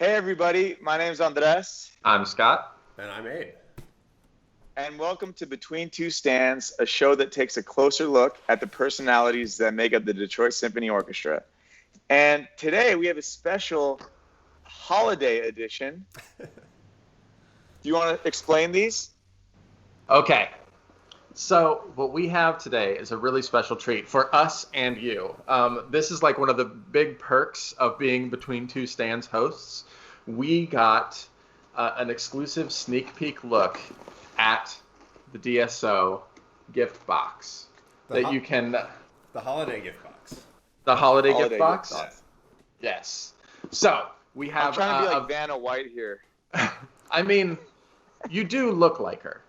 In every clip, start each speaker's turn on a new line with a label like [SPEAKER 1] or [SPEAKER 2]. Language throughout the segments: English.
[SPEAKER 1] Hey everybody, my name's Andres.
[SPEAKER 2] I'm Scott.
[SPEAKER 3] And I'm Abe.
[SPEAKER 1] And welcome to Between Two Stands, a show that takes a closer look at the personalities that make up the Detroit Symphony Orchestra. And today we have a special holiday edition. Do you want to explain these?
[SPEAKER 2] Okay. So what we have today is a really special treat for us and you. This is like one of the big perks of being Between Two Stands hosts. We got an exclusive sneak peek look at the DSO gift box you can...
[SPEAKER 3] The holiday gift box.
[SPEAKER 2] The holiday gift
[SPEAKER 1] Gift
[SPEAKER 2] box?
[SPEAKER 1] box.
[SPEAKER 2] Yes. So we have...
[SPEAKER 1] I'm trying to be like Vanna White here.
[SPEAKER 2] I mean, you do look like her.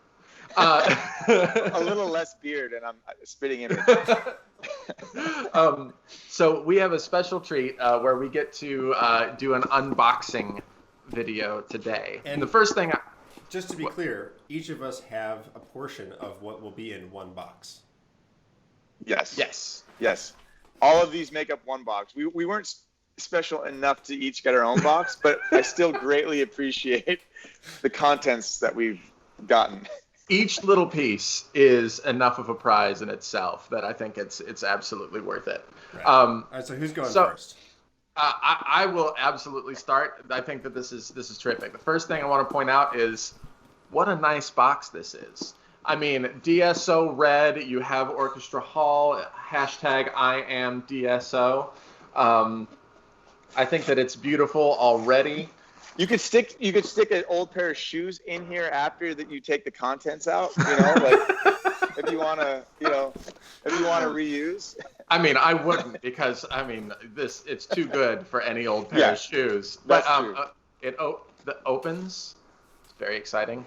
[SPEAKER 1] A little less beard, and I'm spitting in it.
[SPEAKER 2] So we have a special treat where we get to do an unboxing video today. And the first thing...
[SPEAKER 3] Just to be clear, each of us have a portion of what will be in one box.
[SPEAKER 1] Yes. All of these make up one box. We weren't special enough to each get our own box, but I still greatly appreciate the contents that we've gotten.
[SPEAKER 2] Each little piece is enough of a prize in itself that I think it's absolutely worth it.
[SPEAKER 3] Right. All right, so who's going first?
[SPEAKER 2] I will absolutely start. I think that this is terrific. The first thing I want to point out is what a nice box this is. I mean, DSO red, you have Orchestra Hall, hashtag I am DSO. I think that it's beautiful already.
[SPEAKER 1] You could stick an old pair of shoes in here after that you take the contents out, like if you want to reuse.
[SPEAKER 2] I mean, I wouldn't because it's too good for any old pair of shoes. But it opens. It's very exciting.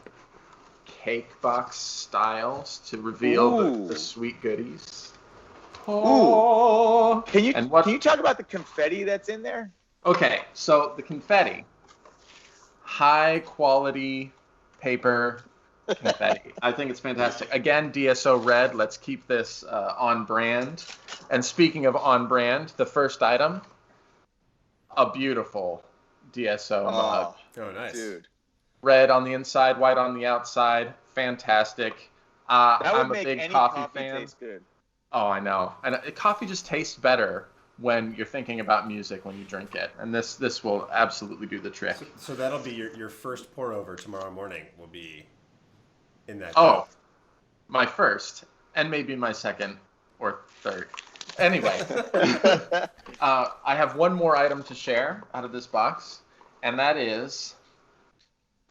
[SPEAKER 2] Cake box styles to reveal the sweet goodies.
[SPEAKER 1] Oh. Can you talk about the confetti that's in there?
[SPEAKER 2] Okay, so the confetti. High quality paper confetti. I think it's fantastic. Again, DSO red. Let's keep this on brand. And speaking of on brand, the first item, a beautiful DSO mug.
[SPEAKER 3] Oh, nice.
[SPEAKER 1] Dude.
[SPEAKER 2] Red on the inside, white on the outside. Fantastic. I'm a big coffee fan.
[SPEAKER 1] Taste good.
[SPEAKER 2] Oh, I know. And coffee just tastes better when you're thinking about music when you drink it, and this will absolutely do the trick.
[SPEAKER 3] So that'll be your first pour over tomorrow morning. Will be in that.
[SPEAKER 2] Oh, my first, and maybe my second or third. Anyway, I have one more item to share out of this box, and that is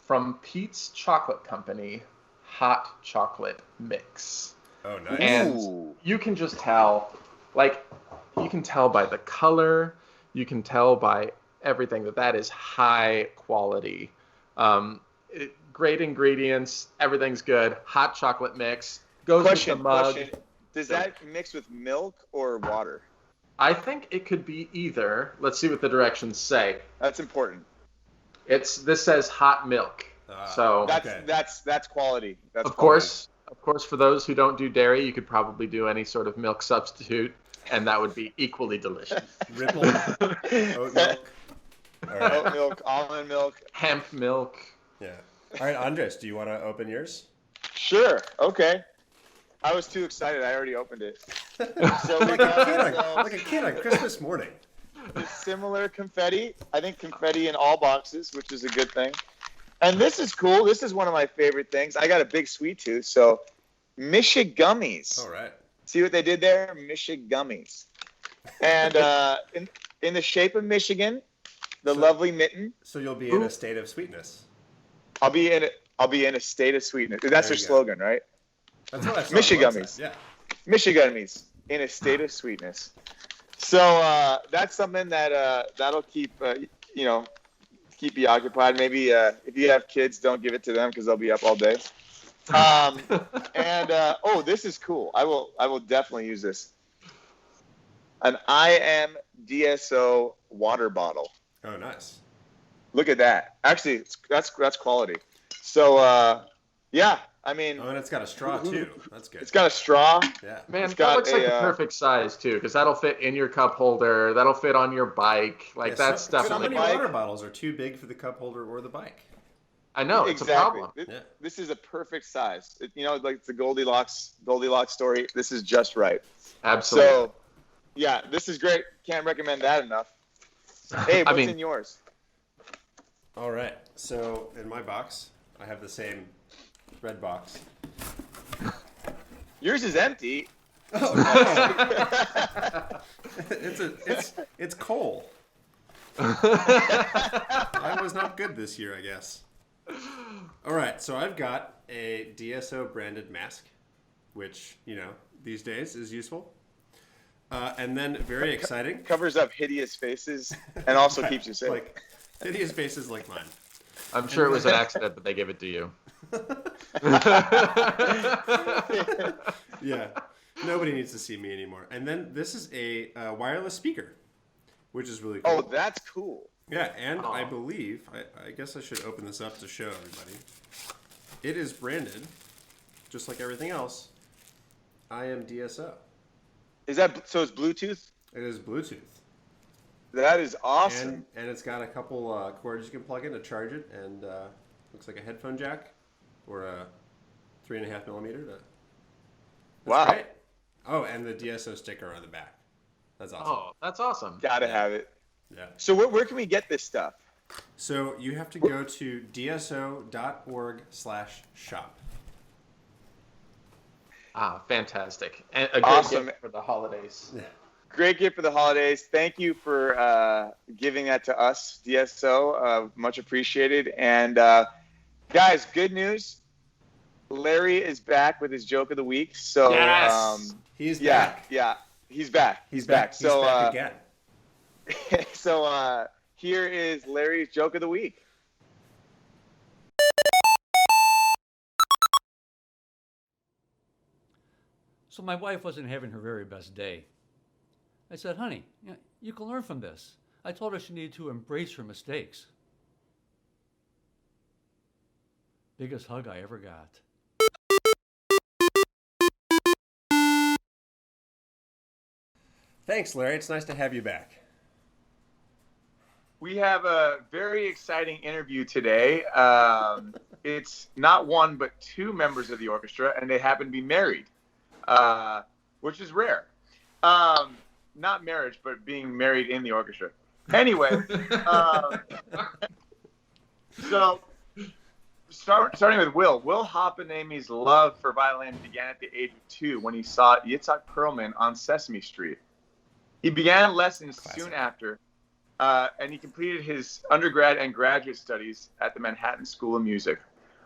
[SPEAKER 2] from Pete's Chocolate Company, hot chocolate mix.
[SPEAKER 3] Oh, nice.
[SPEAKER 2] And you can just tell, you can tell by the color, you can tell by everything that is high quality. Great ingredients, everything's good. Hot chocolate mix goes with the mug.
[SPEAKER 1] Question. Does that mix with milk or water?
[SPEAKER 2] I think it could be either. Let's see what the directions say.
[SPEAKER 1] That's important.
[SPEAKER 2] This says hot milk. So
[SPEAKER 1] that's quality. That's
[SPEAKER 2] of course, for those who don't do dairy, you could probably do any sort of milk substitute. And that would be equally delicious.
[SPEAKER 3] Ripple, oat milk.
[SPEAKER 1] All right. Oat milk, almond milk.
[SPEAKER 2] Hemp milk.
[SPEAKER 3] Yeah. All right, Andres, do you want to open yours?
[SPEAKER 1] Sure. Okay. I was too excited. I already opened it. So
[SPEAKER 3] like a kid on Christmas morning.
[SPEAKER 1] Similar confetti. I think confetti in all boxes, which is a good thing. And this is cool. This is one of my favorite things. I got a big sweet tooth, so Michigummies.
[SPEAKER 3] All right.
[SPEAKER 1] See what they did there? Michigummies. And in the shape of Michigan, the lovely mitten.
[SPEAKER 3] So you'll be in a state of sweetness.
[SPEAKER 1] I'll be in a state of sweetness. That's their slogan, right?
[SPEAKER 3] That's what I saw.
[SPEAKER 1] Michigummies.
[SPEAKER 3] Yeah.
[SPEAKER 1] Michigummies in a state of sweetness. So that's something that'll keep keep you occupied. Maybe if you have kids, don't give it to them because they'll be up all day. This is cool. I will definitely use this. An I am DSO water bottle.
[SPEAKER 3] Oh, nice.
[SPEAKER 1] Look at that. Actually, that's quality. So I mean,
[SPEAKER 3] Oh, and it's got a straw too. That's good.
[SPEAKER 1] it's got a straw.
[SPEAKER 3] Yeah.
[SPEAKER 2] Man,
[SPEAKER 1] It's
[SPEAKER 2] that
[SPEAKER 1] got
[SPEAKER 2] looks like the
[SPEAKER 1] a,
[SPEAKER 2] perfect size too, because that'll fit in your cup holder. That'll fit on your bike. Like
[SPEAKER 3] Yeah,
[SPEAKER 2] that's
[SPEAKER 3] so
[SPEAKER 2] definitely.
[SPEAKER 3] many water bottles are too big for the cup holder or the bike.
[SPEAKER 2] I know it's
[SPEAKER 1] exactly.
[SPEAKER 2] a problem.
[SPEAKER 1] This is a perfect size. Like the Goldilocks story. This is just right.
[SPEAKER 2] Absolutely.
[SPEAKER 1] So, yeah, this is great. Can't recommend that enough. Hey, what's in yours?
[SPEAKER 3] All right. So in my box, I have the same red box.
[SPEAKER 1] Yours is empty.
[SPEAKER 3] Oh no! it's coal. I was not good this year, I guess. All right, so I've got a DSO branded mask, which these days is useful. And then very exciting,
[SPEAKER 1] Covers up hideous faces and also keeps you safe.
[SPEAKER 3] like hideous faces like mine.
[SPEAKER 2] I'm sure it was an accident that they gave it to you.
[SPEAKER 3] Yeah, nobody needs to see me anymore. And then this is a wireless speaker, which is really cool.
[SPEAKER 1] Oh, that's cool.
[SPEAKER 3] Yeah, and I believe, I guess I should open this up to show everybody. It is branded, just like everything else, I am DSO.
[SPEAKER 1] Is that so? It's Bluetooth.
[SPEAKER 3] It is Bluetooth.
[SPEAKER 1] That is awesome.
[SPEAKER 3] And it's got a couple cords you can plug in to charge it, and looks like a headphone jack or a 3.5 millimeter. That's
[SPEAKER 1] wow.
[SPEAKER 3] great. Oh, and the DSO sticker on the back. That's awesome.
[SPEAKER 2] Oh, that's awesome.
[SPEAKER 1] Gotta have it.
[SPEAKER 3] Yeah.
[SPEAKER 1] So where can we get this stuff?
[SPEAKER 3] So you have to go to dso.org/shop.
[SPEAKER 2] Ah, fantastic. And a great
[SPEAKER 1] Awesome.
[SPEAKER 2] gift for the holidays.
[SPEAKER 3] Yeah.
[SPEAKER 1] Great gift for the holidays. Thank you for giving that to us, DSO. Much appreciated. And guys, good news. Larry is back with his joke of the week. So
[SPEAKER 2] Yes!
[SPEAKER 3] He's back.
[SPEAKER 1] Yeah, he's back.
[SPEAKER 3] He's back.
[SPEAKER 1] So
[SPEAKER 3] He's back again.
[SPEAKER 1] so here is Larry's joke of the week.
[SPEAKER 4] So my wife wasn't having her very best day. I said, honey, you can learn from this. I told her she needed to embrace her mistakes. Biggest hug I ever got.
[SPEAKER 3] Thanks, Larry. It's nice to have you back.
[SPEAKER 1] We have a very exciting interview today. It's not one, but two members of the orchestra, and they happen to be married, which is rare. Not marriage, but being married in the orchestra. Anyway, so starting with Will. Will Haapaniemi's love for violin began at the age of 2 when he saw Yitzhak Perlman on Sesame Street. He began lessons soon after, and he completed his undergrad and graduate studies at the Manhattan School of Music.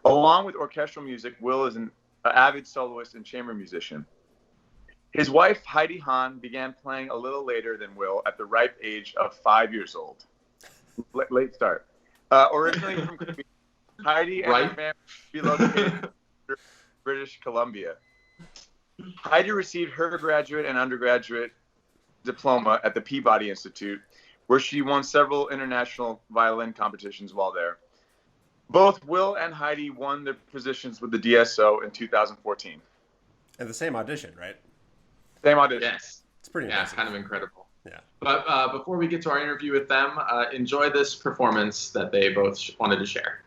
[SPEAKER 1] Along with orchestral music, Will is an avid soloist and chamber musician. His wife, Heidi Hahn, began playing a little later than Will at the ripe age of 5 years old. Late start. Originally from Queens, Heidi and her family relocated to British Columbia. Heidi received her graduate and undergraduate diploma at the Peabody Institute, where she won several international violin competitions while there. Both Will and Heidi won their positions with the DSO in 2014.
[SPEAKER 3] And the same audition, right?
[SPEAKER 1] Same audition.
[SPEAKER 2] Yes.
[SPEAKER 3] It's pretty
[SPEAKER 2] Yeah,
[SPEAKER 3] impressive.
[SPEAKER 2] kind of incredible.
[SPEAKER 3] Yeah.
[SPEAKER 2] But before we get to our interview with them, enjoy this performance that they both wanted to share.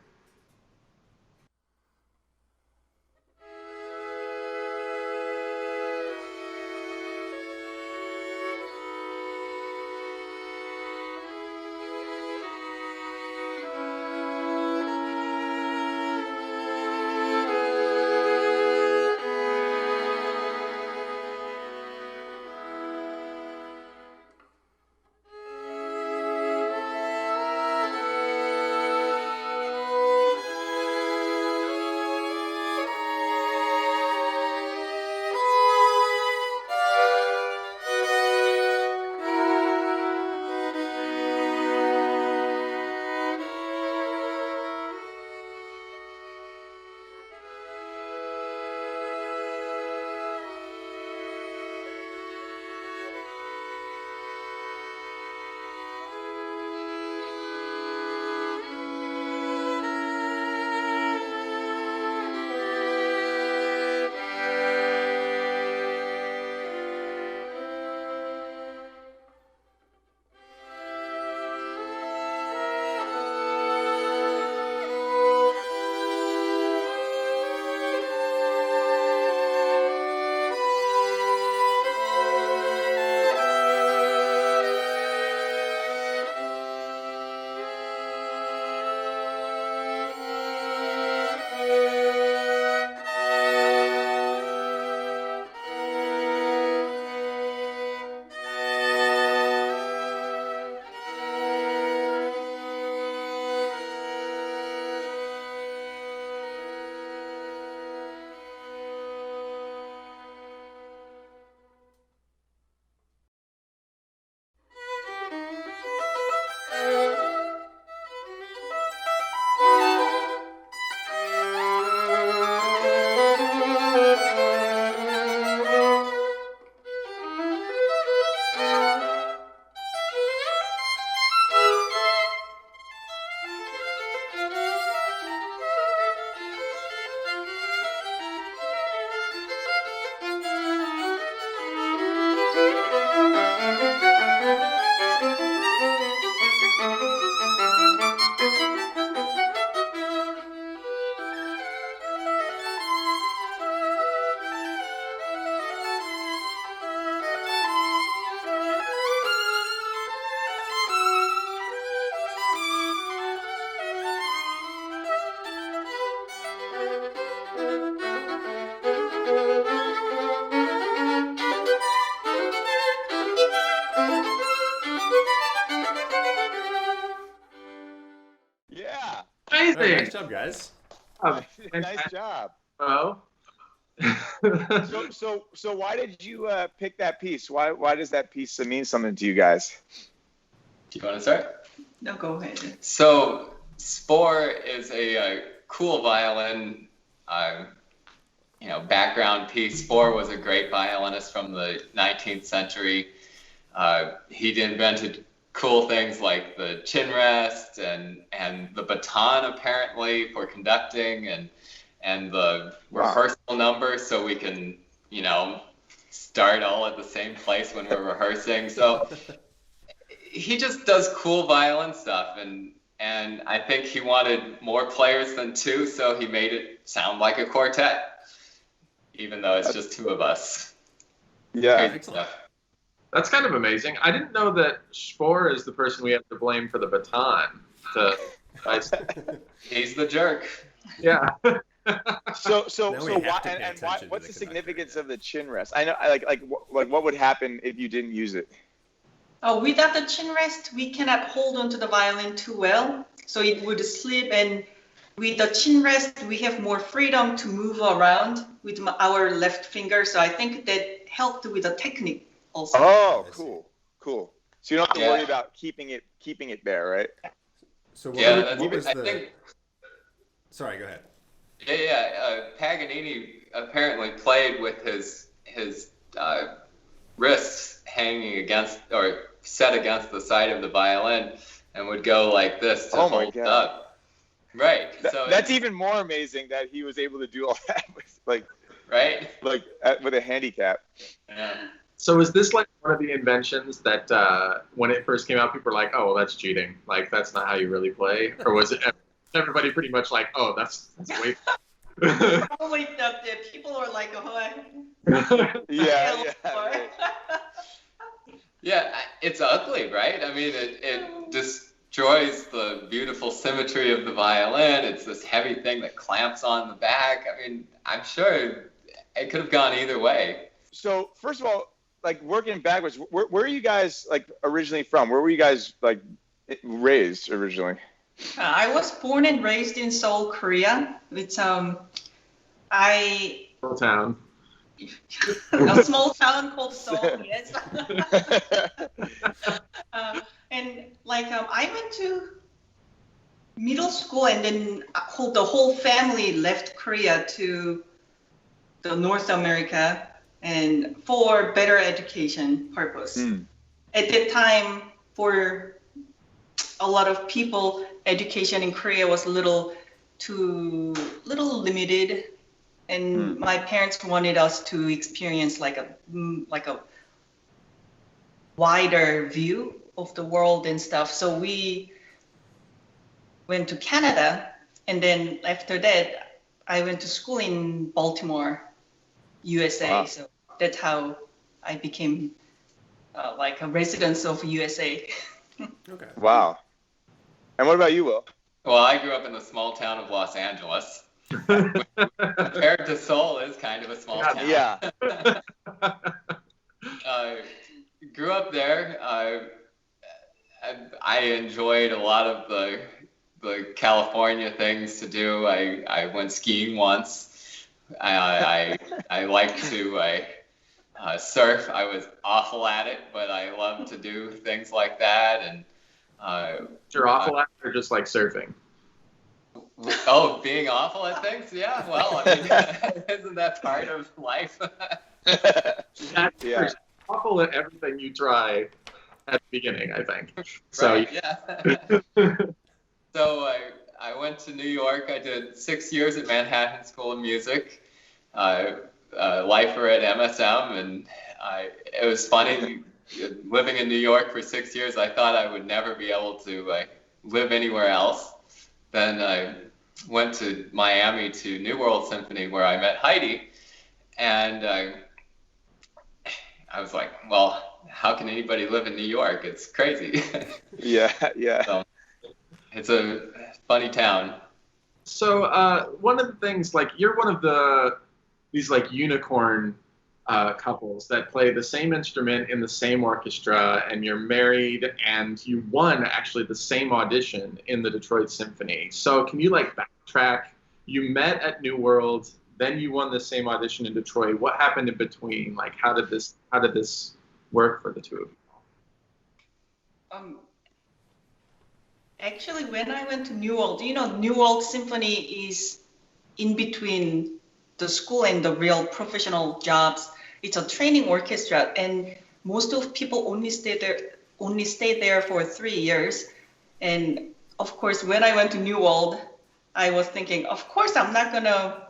[SPEAKER 3] job, guys.
[SPEAKER 1] Nice job.
[SPEAKER 2] Oh.
[SPEAKER 1] So why did you pick that piece? Why does that piece mean something to you guys?
[SPEAKER 5] Do you want to start?
[SPEAKER 6] No, go ahead.
[SPEAKER 5] So Spore is a cool violin, background piece. Spore was a great violinist from the 19th century. He invented cool things like the chin rest and the baton, apparently, for conducting, and the rehearsal number, so we can, start all at the same place when we're rehearsing. So he just does cool violin stuff, and I think he wanted more players than two, so he made it sound like a quartet, even though it's just two of us.
[SPEAKER 1] Yeah.
[SPEAKER 5] Crazy stuff.
[SPEAKER 2] That's kind of amazing. I didn't know that Spohr is the person we have to blame for the baton.
[SPEAKER 5] He's the jerk.
[SPEAKER 2] Yeah.
[SPEAKER 1] So
[SPEAKER 3] Now we
[SPEAKER 1] why
[SPEAKER 3] have to pay
[SPEAKER 1] and why?
[SPEAKER 3] attention to
[SPEAKER 1] What's
[SPEAKER 3] the
[SPEAKER 1] the
[SPEAKER 3] conductor,
[SPEAKER 1] significance
[SPEAKER 3] yeah.
[SPEAKER 1] of the chin rest? I know, like what would happen if you didn't use it?
[SPEAKER 6] Oh, without the chin rest, we cannot hold on to the violin too well, so it would slip. And with the chin rest, we have more freedom to move around with our left finger. So I think that helped with the technique also.
[SPEAKER 1] Oh, cool. So you don't have to
[SPEAKER 5] Yeah.
[SPEAKER 1] worry about keeping it there, right?
[SPEAKER 3] So
[SPEAKER 5] Yeah,
[SPEAKER 3] what was
[SPEAKER 5] I
[SPEAKER 3] the?
[SPEAKER 5] think.
[SPEAKER 3] Sorry, go ahead.
[SPEAKER 5] Yeah. Paganini apparently played with his wrists hanging against or set against the side of the violin, and would go like this to
[SPEAKER 1] Oh my
[SPEAKER 5] hold
[SPEAKER 1] God.
[SPEAKER 5] up. Right. So
[SPEAKER 1] That's even more amazing that he was able to do all that with
[SPEAKER 5] right.
[SPEAKER 1] with a handicap.
[SPEAKER 5] Yeah.
[SPEAKER 2] So is this like one of the inventions that when it first came out, people were like, oh, well, that's cheating. Like, that's not how you really play? Or was it everybody pretty much like, oh, that's way...
[SPEAKER 6] Probably that people are like,
[SPEAKER 1] Yeah. Right.
[SPEAKER 5] Yeah, it's ugly, right? I mean, it destroys the beautiful symmetry of the violin. It's this heavy thing that clamps on the back. I mean, I'm sure it could have gone either way.
[SPEAKER 1] So first of all, like working backwards, where are you guys like originally from? Where were you guys like raised originally?
[SPEAKER 6] I was born and raised in Seoul, Korea. It's
[SPEAKER 2] Town.
[SPEAKER 6] a small town called Seoul. Yes. And like I went to middle school, and then the whole family left Korea to the North America, and for better education purpose. At that time, for a lot of people, education in Korea was a little limited, and my parents wanted us to experience like a wider view of the world and stuff. So we went to Canada, and then after that, I went to school in Baltimore, USA.
[SPEAKER 1] Wow.
[SPEAKER 6] So that's how I became like a resident of USA.
[SPEAKER 3] Okay.
[SPEAKER 1] Wow. And what about you, Will?
[SPEAKER 5] Well, I grew up in the small town of Los Angeles. Compared to Seoul, is kind of a small town.
[SPEAKER 1] Yeah.
[SPEAKER 5] Grew up there. I enjoyed a lot of the California things to do. I went skiing once. I like to surf. I was awful at it, but I love to do things like that. And
[SPEAKER 2] You're awful at it, or just like surfing?
[SPEAKER 5] being awful at things? Yeah, well, I mean, isn't that part of life?
[SPEAKER 1] Yeah.
[SPEAKER 2] Awful at everything you try at the beginning, I think. So
[SPEAKER 5] Right, yeah. So I went to New York. I did 6 years at Manhattan School of Music, lifer at MSM, and it was funny living in New York for 6 years. I thought I would never be able to live anywhere else. Then I went to Miami to New World Symphony, where I met Heidi, and I was like, well, how can anybody live in New York? It's crazy.
[SPEAKER 1] Yeah.
[SPEAKER 5] So, it's a funny town.
[SPEAKER 2] So one of the things, like, you're one of these like unicorn couples that play the same instrument in the same orchestra, and you're married, and you won actually the same audition in the Detroit Symphony. So can you like back track. You met at New World, then you won the same audition in Detroit. What happened in between? Like, how did this work for the two of you?
[SPEAKER 6] Actually, when I went to New World, New World Symphony is in between the school and the real professional jobs. It's a training orchestra, and most of people only stay there for 3 years. And of course, when I went to New World, I was thinking, of course, I'm not gonna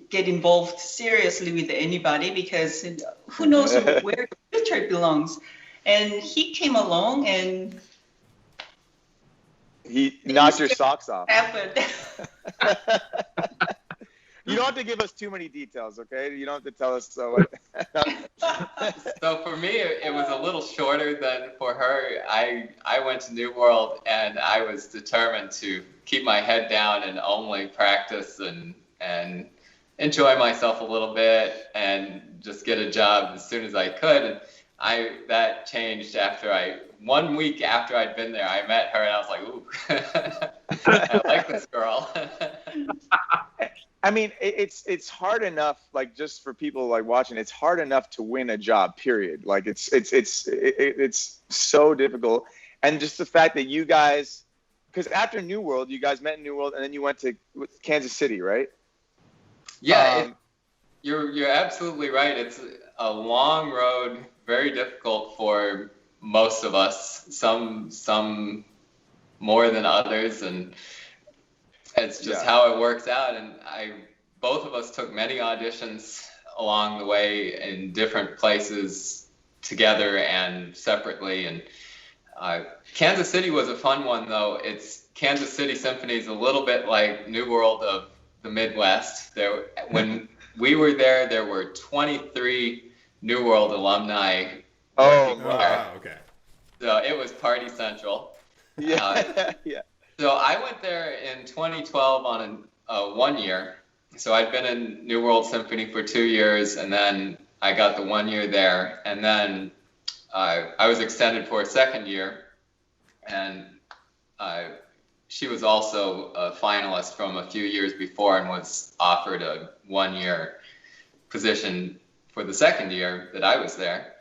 [SPEAKER 6] get involved seriously with anybody because who knows where the future belongs. And he came along and
[SPEAKER 1] he knocked your socks off.
[SPEAKER 6] happened.
[SPEAKER 1] You don't have to give us too many details, okay? You don't have to tell us so.
[SPEAKER 5] So for me, it was a little shorter than for her. I went to New World and I was determined to keep my head down and only practice and enjoy myself a little bit and just get a job as soon as I could. And that changed after 1 week after I'd been there. I met her and I was like, ooh, I like this girl.
[SPEAKER 1] I mean, it's hard enough, like, just for people like watching, it's hard enough to win a job, period. Like, it's so difficult. And just the fact that you guys, because after New World, you guys met in New World and then you went to Kansas City, right?
[SPEAKER 5] Yeah, you're absolutely right. It's a long road, very difficult for most of us, some more than others, and it's just how it works out. And both of us took many auditions along the way in different places together and separately. And Kansas City was a fun one, though. Kansas City Symphony is a little bit like New World of the Midwest. When we were there were 23 New World alumni.
[SPEAKER 3] Wow, okay.
[SPEAKER 5] So it was party central.
[SPEAKER 1] Yeah. Yeah.
[SPEAKER 5] So I went there in 2012 on a 1 year. So I'd been in New World Symphony for 2 years, and then I got the 1 year there. And then I was extended for a second year. And she was also a finalist from a few years before and was offered a 1 year position for the second year that I was there.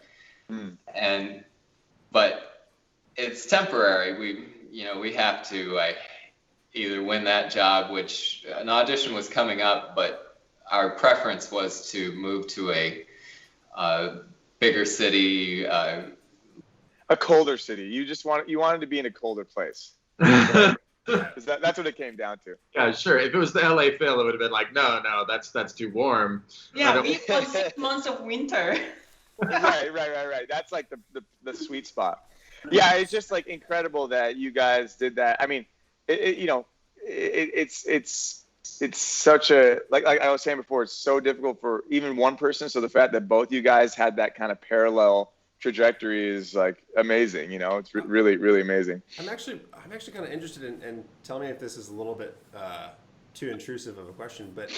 [SPEAKER 5] But it's temporary. We have to either win that job, which an audition was coming up, but our preference was to move to a bigger city.
[SPEAKER 1] A colder city. You wanted to be in a colder place. That's what it came down to.
[SPEAKER 2] Yeah, sure. If it was the LA Phil, it would have been like, no, that's too warm.
[SPEAKER 6] Yeah, we got 6 months of winter.
[SPEAKER 1] Right. That's like the sweet spot. Yeah, it's just like incredible that you guys did that. I mean, it's such a, like I was saying before, it's so difficult for even one person. So the fact that both you guys had that kind of parallel trajectory is like amazing. It's really, really amazing.
[SPEAKER 3] I'm actually kind of interested in tell me if this is a little bit too intrusive of a question, but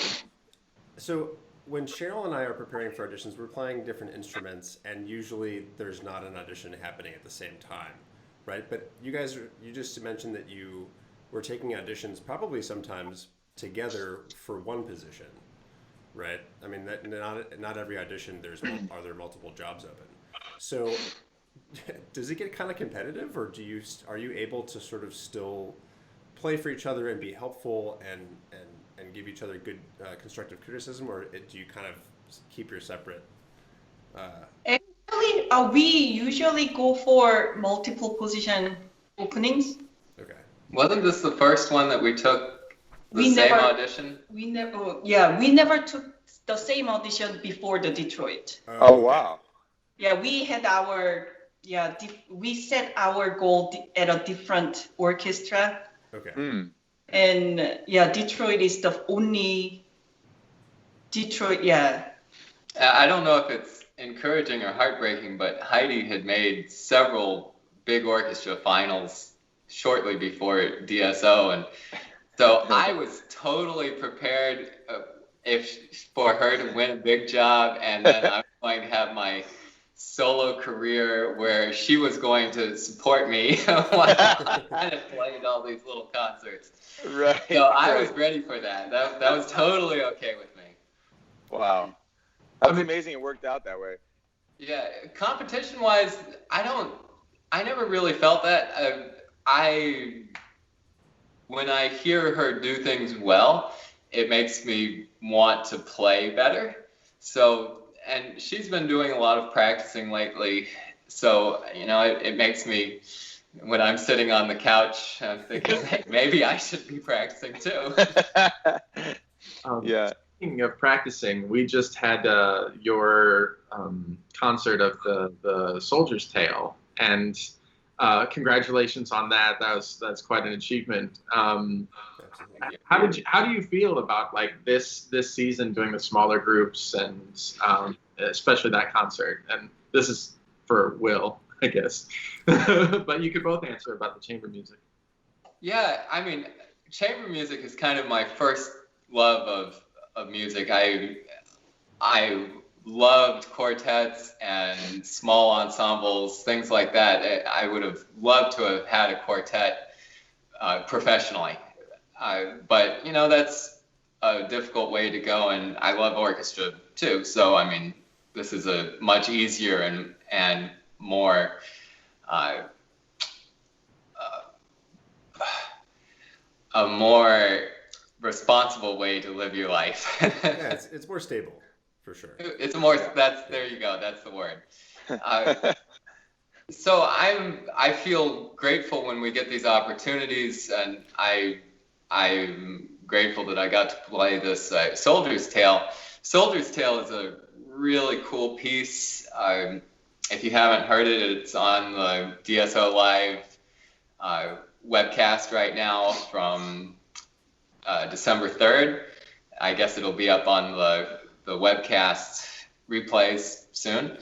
[SPEAKER 3] so when Cheryl and I are preparing for auditions, we're playing different instruments, and usually there's not an audition happening at the same time, right? But you just mentioned that you were taking auditions probably sometimes together for one position, right? I mean, that not every audition are there multiple jobs open. So does it get kind of competitive, or are you able to sort of still play for each other and be helpful and give each other good constructive criticism, or do you kind of keep your separate?
[SPEAKER 6] Actually, we usually go for multiple position openings.
[SPEAKER 3] Okay.
[SPEAKER 5] Wasn't this the first one that we took same audition?
[SPEAKER 6] We never took the same audition before the Detroit.
[SPEAKER 1] Oh wow.
[SPEAKER 6] Yeah, we had we set our goal at a different orchestra.
[SPEAKER 3] Okay.
[SPEAKER 6] And Detroit is the only Detroit. Yeah.
[SPEAKER 5] I don't know if it's encouraging or heartbreaking, but Heidi had made several big orchestra finals shortly before DSO, and so I was totally prepared for her to win a big job, and then I was going to have my solo career where she was going to support me while I kind of played all these little concerts.
[SPEAKER 1] Right.
[SPEAKER 5] So I
[SPEAKER 1] right.
[SPEAKER 5] was ready for that. That was totally okay with me.
[SPEAKER 1] Wow. That's amazing it worked out that way.
[SPEAKER 5] Yeah, competition-wise, I never really felt that. When I hear her do things well, it makes me want to play better. So, and she's been doing a lot of practicing lately. So, it makes me, when I'm sitting on the couch, I'm thinking, hey, maybe I should be practicing too.
[SPEAKER 1] Yeah.
[SPEAKER 2] Speaking of practicing, we just had your concert of the Soldier's Tale, and congratulations on that. That's quite an achievement. How do you feel about like this season doing the smaller groups and especially that concert? And this is for Will, I guess, but you could both answer about the chamber music.
[SPEAKER 5] Yeah, I mean, chamber music is kind of my first love of music. I loved quartets and small ensembles, things like that. I would have loved to have had a quartet professionally. But, that's a difficult way to go, and I love orchestra too. So, I mean, this is a much easier and more a more responsible way to live your life.
[SPEAKER 3] Yeah, it's more stable, for sure.
[SPEAKER 5] It's more, there you go, that's the word. So I feel grateful when we get these opportunities, and I'm grateful that I got to play this Soldier's Tale. Soldier's Tale is a really cool piece. If you haven't heard it, it's on the DSO Live webcast right now from December 3rd. I guess it'll be up on the webcast replays soon.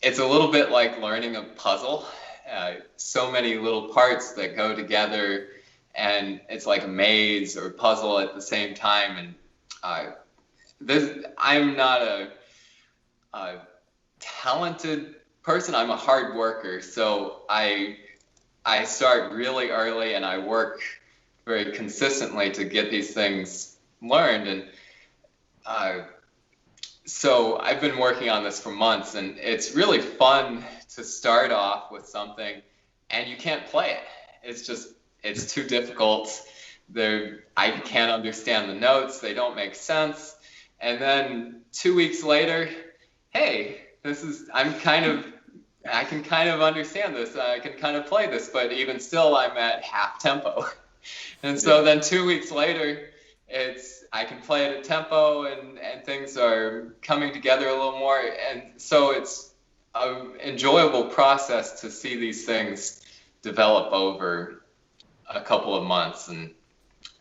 [SPEAKER 5] It's a little bit like learning a puzzle. So many little parts that go together, and it's like a maze or puzzle at the same time. And I'm not a talented person. I'm a hard worker, so I start really early and I work very consistently to get these things learned. And so I've been working on this for months, and it's really fun to start off with something and you can't play it. It's too difficult. I can't understand the notes. They don't make sense. And then 2 weeks later, hey, I can kind of understand this. I can kind of play this, but even still, I'm at half tempo. And so then 2 weeks later, I can play it at tempo, and things are coming together a little more. And so it's an enjoyable process to see these things develop over a couple of months. And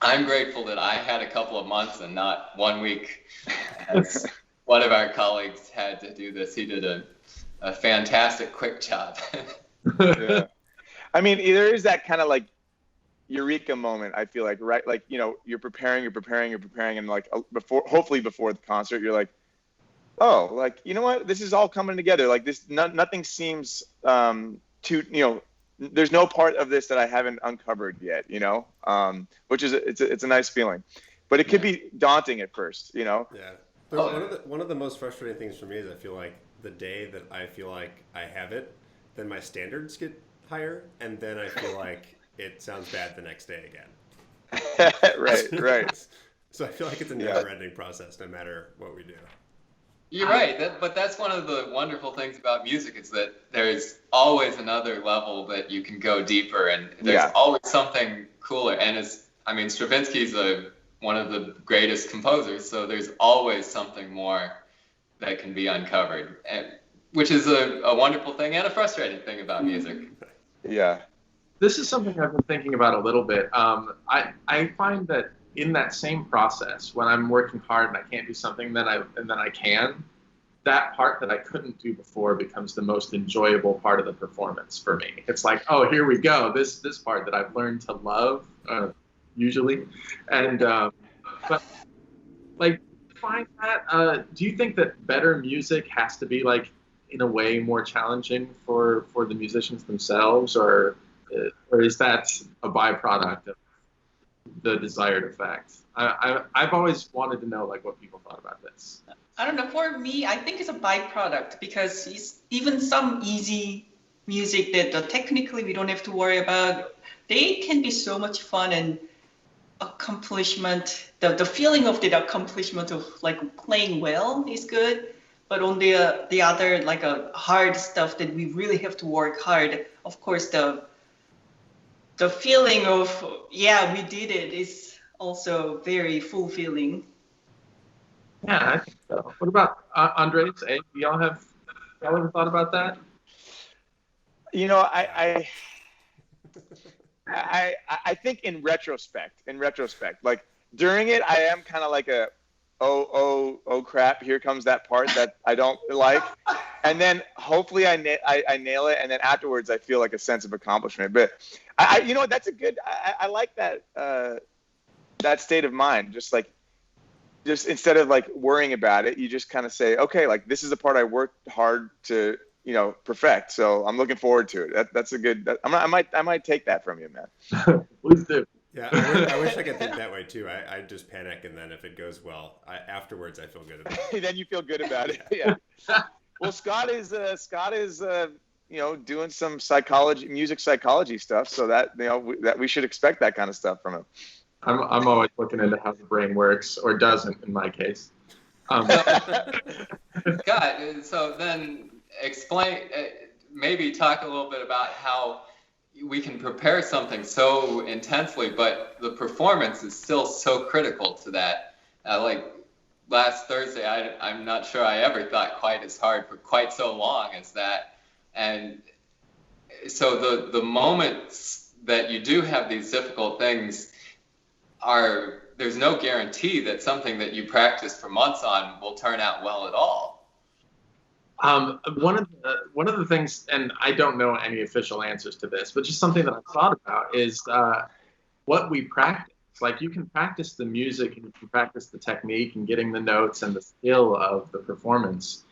[SPEAKER 5] I'm grateful that I had a couple of months and not 1 week, as one of our colleagues had to do this. He did a fantastic quick job.
[SPEAKER 1] Yeah. I mean, there is that kind of like eureka moment, I feel like, right? Like, you're preparing, and like hopefully before the concert, you're like, oh, like, you know what? This is all coming together. Like this, nothing seems there's no part of this that I haven't uncovered yet, which is, it's a nice feeling, but it could be daunting at first, Yeah.
[SPEAKER 3] But one of the most frustrating things for me is I feel like the day that I feel like I have it, then my standards get higher, and then I feel like it sounds bad the next day again.
[SPEAKER 1] Right.
[SPEAKER 3] So I feel like it's a never-ending process, no matter what we do.
[SPEAKER 5] You're right, but that's one of the wonderful things about music is that there's always another level that you can go deeper, and there's always something cooler. And Stravinsky's one of the greatest composers, so there's always something more that can be uncovered, which is a wonderful thing and a frustrating thing about music.
[SPEAKER 1] Yeah.
[SPEAKER 2] This is something I've been thinking about a little bit. I find that in that same process, when I'm working hard and I can't do something, then I can, that part that I couldn't do before becomes the most enjoyable part of the performance for me. It's like, oh, here we go. This part that I've learned to love, usually. And, but like find that? Do you think that better music has to be like in a way more challenging for the musicians themselves, or is that a byproduct of the desired effect? I've always wanted to know like what people thought about this.
[SPEAKER 6] I don't know. For me, I think it's a byproduct because even some easy music that technically we don't have to worry about, they can be so much fun and accomplishment. The feeling of the accomplishment of like playing well is good. But on the other like a hard stuff that we really have to work hard, of course the feeling of we did it is also very fulfilling.
[SPEAKER 2] Yeah, I think so. What about Andres? Do y'all ever thought about that?
[SPEAKER 1] You know, I think in retrospect, like during it, I am kind of like oh crap, here comes that part that I don't like, and then hopefully I nail it, and then afterwards I feel like a sense of accomplishment. But you know, that's a good. I like that that state of mind. Just instead of like worrying about it, you just kind of say, okay, like this is the part I worked hard to, you know, perfect. So I'm looking forward to it. That's a good. I might take that from you, man.
[SPEAKER 2] Please do.
[SPEAKER 3] Yeah, I wish I could think that way too. I just panic, and then if it goes well, afterwards I feel good about it.
[SPEAKER 1] Then you feel good about it. Yeah. Well, Scott is you know, doing some music psychology stuff, so that, you know, that we should expect that kind of stuff from him.
[SPEAKER 2] I'm always looking into how the brain works, or doesn't in my case.
[SPEAKER 5] Scott, so then explain, maybe talk a little bit about how we can prepare something so intensely, but the performance is still so critical to that. Like last Thursday, I'm not sure I ever thought quite as hard for quite so long as that. And so the moments that you do have these difficult things there's no guarantee that something that you practice for months on will turn out well at all.
[SPEAKER 2] One of the things, and I don't know any official answers to this, but just something that I've thought about is what we practice. Like you can practice the music and you can practice the technique and getting the notes and the skill of the performance,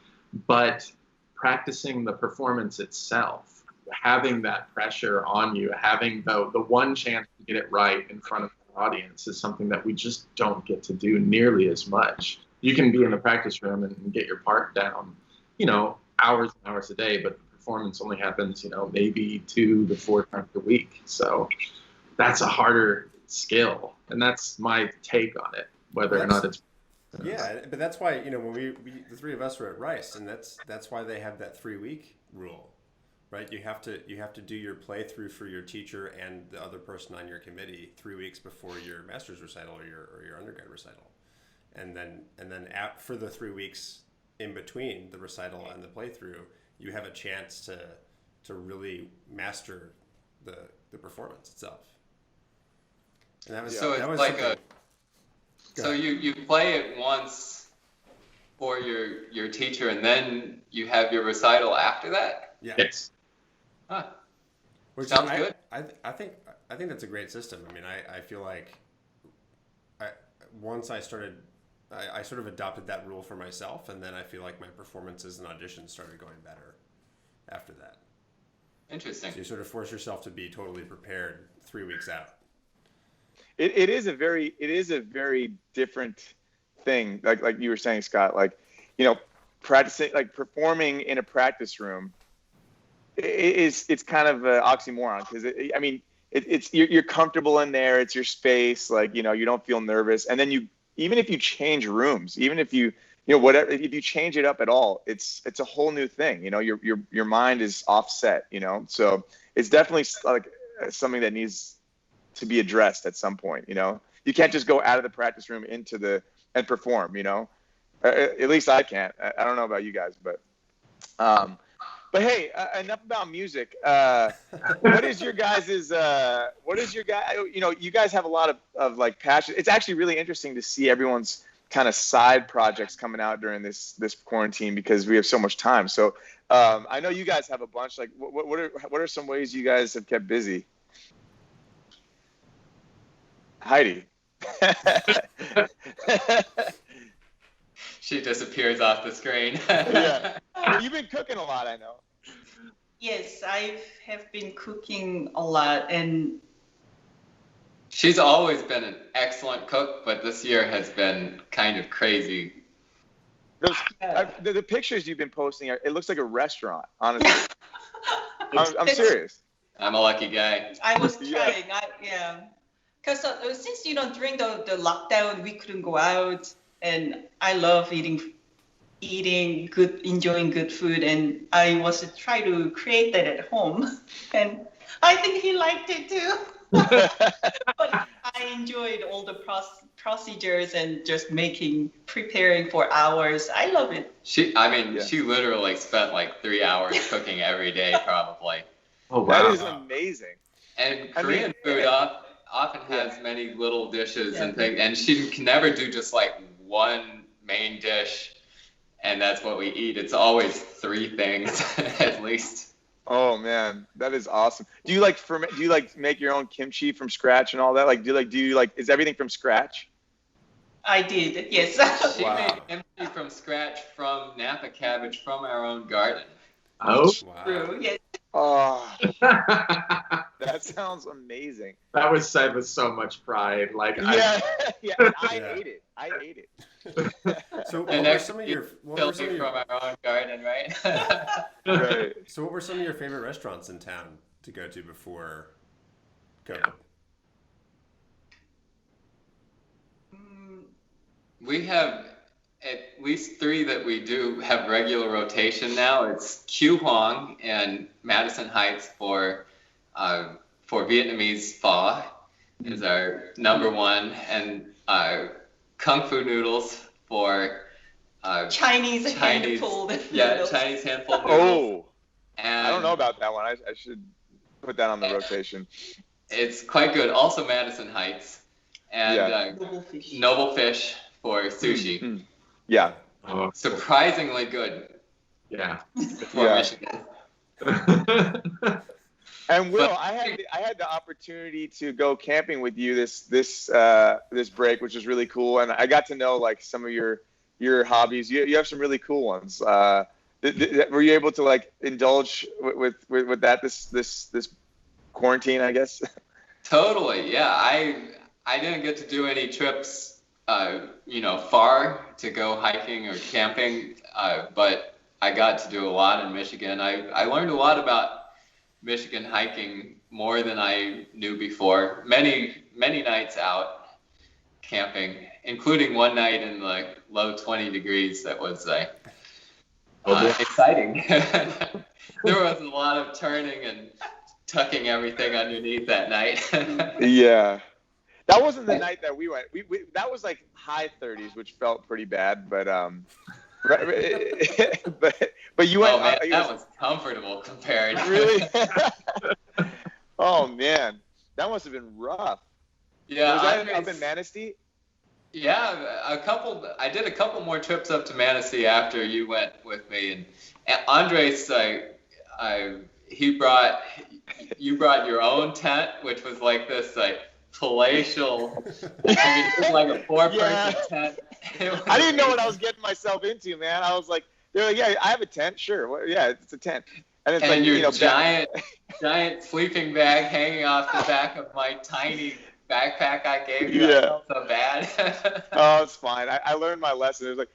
[SPEAKER 2] but practicing the performance itself, having that pressure on you, having the one chance to get it right in front of the audience is something that we just don't get to do nearly as much. You can be in the practice room and get your part down, you know, hours and hours a day, but the performance only happens, you know, maybe 2 to 4 times a week. So that's a harder skill, and that's my take on it, whether or not it's.
[SPEAKER 3] Yeah, but that's why, you know, when we the three of us were at Rice, and that's why they have that 3-week rule, right? You have to do your playthrough for your teacher and the other person on your committee 3 weeks before your master's recital or your undergrad recital, and then for the 3 weeks in between the recital and the playthrough, you have a chance to really master the performance itself. And that was
[SPEAKER 5] so you play it once for your teacher, and then you have your recital after that?
[SPEAKER 3] Yeah.
[SPEAKER 2] Yes.
[SPEAKER 5] Huh.
[SPEAKER 3] Which
[SPEAKER 5] sounds good.
[SPEAKER 3] I think that's a great system. I mean, I feel like once I started, I sort of adopted that rule for myself, and then I feel like my performances and auditions started going better after that.
[SPEAKER 5] Interesting.
[SPEAKER 3] So you sort of force yourself to be totally prepared 3 weeks out.
[SPEAKER 1] It is a very different thing. Like you were saying, Scott, like, you know, practicing, like performing in a practice room it's kind of an oxymoron, because I mean, you're comfortable in there. It's your space. Like, you know, you don't feel nervous. And then even if you change rooms, even if you know, whatever, if you change it up at all, it's a whole new thing. You know, your mind is offset, you know? So it's definitely like something that needs to be addressed at some point. You know, you can't just go out of the practice room and perform, you know, at least I can't. I don't know about you guys, but hey, enough about music. What is your guys', you know, you guys have a lot of like passion. It's actually really interesting to see everyone's kind of side projects coming out during this quarantine, because we have so much time. So I know you guys have a bunch. Like, what are some ways you guys have kept busy? Heidi.
[SPEAKER 5] she disappears off the screen.
[SPEAKER 1] Yeah. Well, you've been cooking a lot, I know.
[SPEAKER 6] Yes, I have been cooking a lot, and
[SPEAKER 5] She's always been an excellent cook, but this year has been kind of crazy.
[SPEAKER 1] Those, the pictures you've been posting, it looks like a restaurant, honestly. I'm serious.
[SPEAKER 5] I'm a lucky guy.
[SPEAKER 6] I was
[SPEAKER 1] Yeah.
[SPEAKER 6] trying. Because since during the lockdown we couldn't go out, and I love eating good, enjoying good food, and I was trying to create that at home, and I think he liked it too. But I enjoyed all the procedures and just preparing for hours. I love it.
[SPEAKER 5] She literally spent like 3 hours cooking every day, probably.
[SPEAKER 2] Oh wow.
[SPEAKER 1] That is amazing.
[SPEAKER 5] And
[SPEAKER 1] I
[SPEAKER 5] Korean
[SPEAKER 1] mean,
[SPEAKER 5] food often has many little dishes and things, and she can never do just like one main dish, and that's what we eat. It's always 3 things at least.
[SPEAKER 1] Oh man, that is awesome. Do you like make your own kimchi from scratch and all that? Like, is everything from scratch?
[SPEAKER 6] I did, yes.
[SPEAKER 5] She
[SPEAKER 1] Wow.
[SPEAKER 5] made kimchi from scratch from Napa cabbage from our own garden.
[SPEAKER 2] Oh.
[SPEAKER 3] Wow.
[SPEAKER 6] True, yes.
[SPEAKER 1] Oh,
[SPEAKER 2] That
[SPEAKER 1] that sounds amazing.
[SPEAKER 2] was said with so much pride. Like
[SPEAKER 1] Yeah, I
[SPEAKER 3] Yeah.
[SPEAKER 1] ate it. I ate it.
[SPEAKER 3] So what
[SPEAKER 5] And
[SPEAKER 3] were
[SPEAKER 5] next
[SPEAKER 3] some of
[SPEAKER 5] you
[SPEAKER 3] your what were
[SPEAKER 5] killed
[SPEAKER 3] some
[SPEAKER 5] me
[SPEAKER 3] of your,
[SPEAKER 5] from our own garden, right?
[SPEAKER 1] Right.
[SPEAKER 3] so what were some of your favorite restaurants in town to go to before COVID?
[SPEAKER 5] We have at least 3 that we do have regular rotation now. It's Q Huang and Madison Heights for Vietnamese pho is our number 1, and Kung Fu noodles for
[SPEAKER 6] Chinese hand-pulled noodles.
[SPEAKER 5] Chinese hand-pulled noodles.
[SPEAKER 1] Oh,
[SPEAKER 5] And
[SPEAKER 1] I don't know about that one. I should put that on the rotation.
[SPEAKER 5] it's quite good. Also Madison Heights and
[SPEAKER 6] Noble fish.
[SPEAKER 5] Noble Fish for sushi.
[SPEAKER 1] Mm. Yeah.
[SPEAKER 2] Oh,
[SPEAKER 5] Surprisingly good
[SPEAKER 2] yeah.
[SPEAKER 5] for
[SPEAKER 1] Yeah.
[SPEAKER 5] Michigan.
[SPEAKER 1] And Will,
[SPEAKER 5] But-
[SPEAKER 1] I had the opportunity to go camping with you this break, which was really cool, and I got to know like some of your hobbies. You have some really cool ones. Were you able to like indulge with that this quarantine, I guess?
[SPEAKER 5] Totally, yeah. I didn't get to do any trips, far to go hiking or camping, but I got to do a lot in Michigan. I learned a lot about Michigan hiking more than I knew before. Many nights out camping, including one night in the low 20 degrees. That was exciting. There was a lot of turning and tucking everything underneath that night.
[SPEAKER 1] Yeah. That wasn't the night that we went. We that was like high 30s, which felt pretty bad, but but you went.
[SPEAKER 5] Oh man, that was comfortable compared.
[SPEAKER 1] Really? Oh man, that must have been rough.
[SPEAKER 5] Yeah,
[SPEAKER 1] Was that
[SPEAKER 5] Andres-
[SPEAKER 1] up in Manistee?
[SPEAKER 5] Yeah, I did a couple more trips up to Manistee after you went with me, and Andres, you brought your own tent, which was like this palatial. It was like a 4-person tent.
[SPEAKER 1] I didn't know what I was getting myself into, man. I was like, they're like, yeah, I have a tent, sure. Well, yeah, it's a tent. And it's
[SPEAKER 5] And
[SPEAKER 1] like,
[SPEAKER 5] your giant sleeping bag hanging off the back of my tiny backpack I gave you.
[SPEAKER 1] Yeah.
[SPEAKER 5] I felt so bad.
[SPEAKER 1] Oh, it's fine. I learned my lesson. It was like,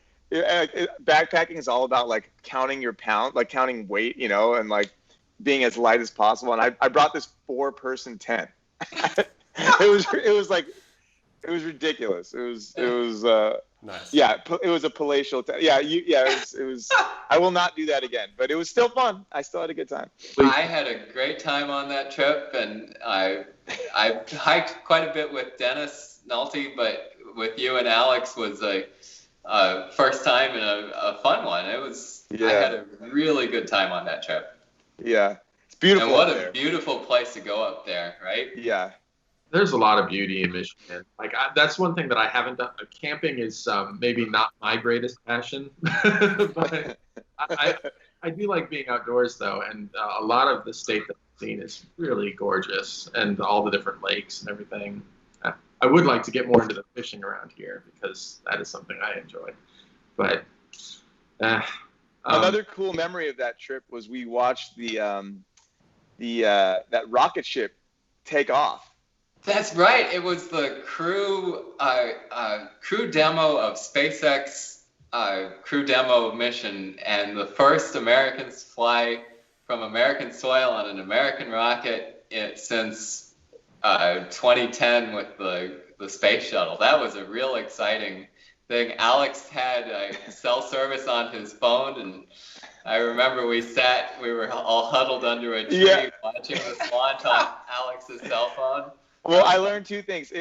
[SPEAKER 1] backpacking is all about like counting your pound, like counting weight, and like being as light as possible. And I brought this 4-person tent. It was ridiculous. It was
[SPEAKER 3] Nice.
[SPEAKER 1] yeah, it was a palatial tent. Yeah, it was. I will not do that again, but it was still fun. I still had a good time.
[SPEAKER 5] I had a great time on that trip, and I hiked quite a bit with Dennis Nolte, but with you and Alex was a first time and a fun one. It was.
[SPEAKER 1] Yeah.
[SPEAKER 5] I had a really good time on that trip.
[SPEAKER 1] Yeah, it's beautiful.
[SPEAKER 5] And what
[SPEAKER 1] up
[SPEAKER 5] a
[SPEAKER 1] there.
[SPEAKER 5] beautiful place to go up there, right?
[SPEAKER 1] Yeah.
[SPEAKER 2] There's a lot of beauty in Michigan. Like that's one thing that I haven't done. Camping is maybe not my greatest passion, but I do like being outdoors though, and a lot of the state that I've seen is really gorgeous, and all the different lakes and everything. I would like to get more into the fishing around here because that is something I enjoy. But
[SPEAKER 1] another cool memory of that trip was we watched that rocket ship take off.
[SPEAKER 5] That's right. It was the crew demo of SpaceX crew demo mission, and the first Americans fly from American soil on an American rocket since 2010 with the space shuttle. That was a real exciting thing. Alex had cell service on his phone, and I remember we were all huddled under a tree watching the swan on Alex's cell phone.
[SPEAKER 1] Well, I learned two things.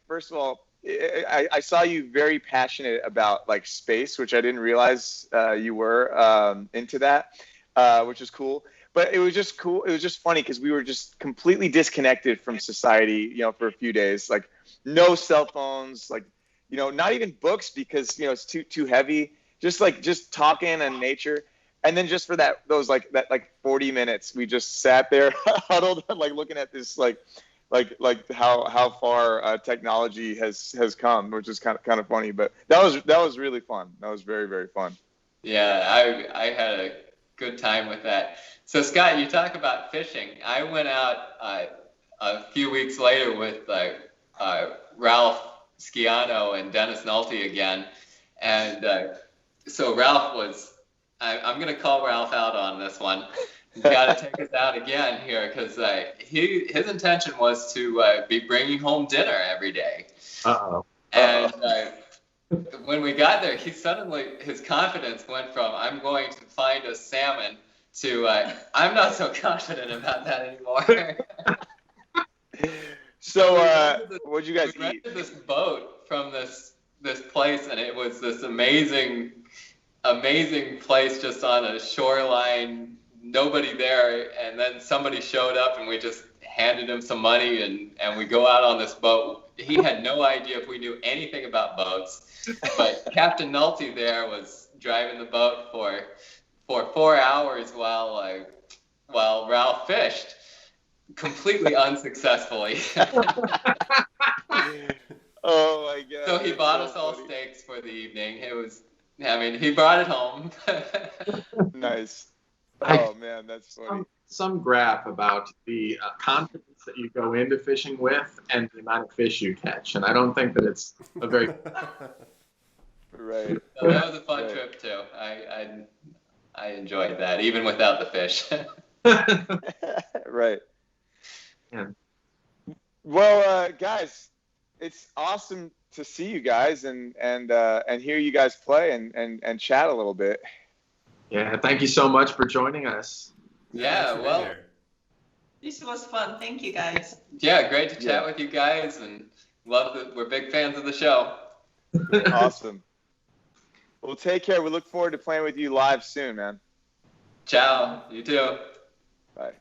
[SPEAKER 1] First of all, I saw you very passionate about like space, which I didn't realize you were into that, which is cool. But it was just cool. It was just funny because we were just completely disconnected from society, for a few days. Like no cell phones, like not even books because it's too heavy. Just talking and nature. And then just for those 40 minutes, we just sat there huddled, like looking at this like how far technology has come, which is kind of funny. But that was really fun. That was very, very fun.
[SPEAKER 5] Yeah, I had a good time with that. So Scott, you talk about fishing. I went out a few weeks later with Ralph Sciano and Dennis Nolte again, and so Ralph was. I'm going to call Ralph out on this one. He's got to take us out again here because his intention was to be bringing home dinner every day.
[SPEAKER 2] Uh-oh.
[SPEAKER 5] And when we got there, his confidence went from I'm going to find a salmon to I'm not so confident about that anymore.
[SPEAKER 1] So what'd you guys
[SPEAKER 5] we
[SPEAKER 1] eat?
[SPEAKER 5] rented this boat from this place, and it was this amazing place just on a shoreline, nobody there, and then somebody showed up and we just handed him some money and we go out on this boat. He had no idea if we knew anything about boats, but Captain Nolte there was driving the boat for 4 hours while Ralph fished, completely unsuccessfully.
[SPEAKER 1] Oh my god.
[SPEAKER 5] So he bought us all steaks for the evening. He brought it home.
[SPEAKER 1] Nice. Oh man, that's funny.
[SPEAKER 2] Some graph about the confidence that you go into fishing with and the amount of fish you catch, and I don't think that it's a very
[SPEAKER 1] right.
[SPEAKER 5] So that was a fun trip too. I enjoyed that even without the fish.
[SPEAKER 1] Right.
[SPEAKER 2] Yeah.
[SPEAKER 1] Well, guys, it's awesome to see you guys and hear you guys play and chat a little bit.
[SPEAKER 2] Yeah, thank you so much for joining us.
[SPEAKER 5] Yeah, well,
[SPEAKER 6] This was fun. Thank you, guys.
[SPEAKER 5] yeah, great to chat with you guys, and we're big fans of the show.
[SPEAKER 1] Awesome. Well, take care. We look forward to playing with you live soon, man.
[SPEAKER 5] Ciao. You too.
[SPEAKER 1] Bye.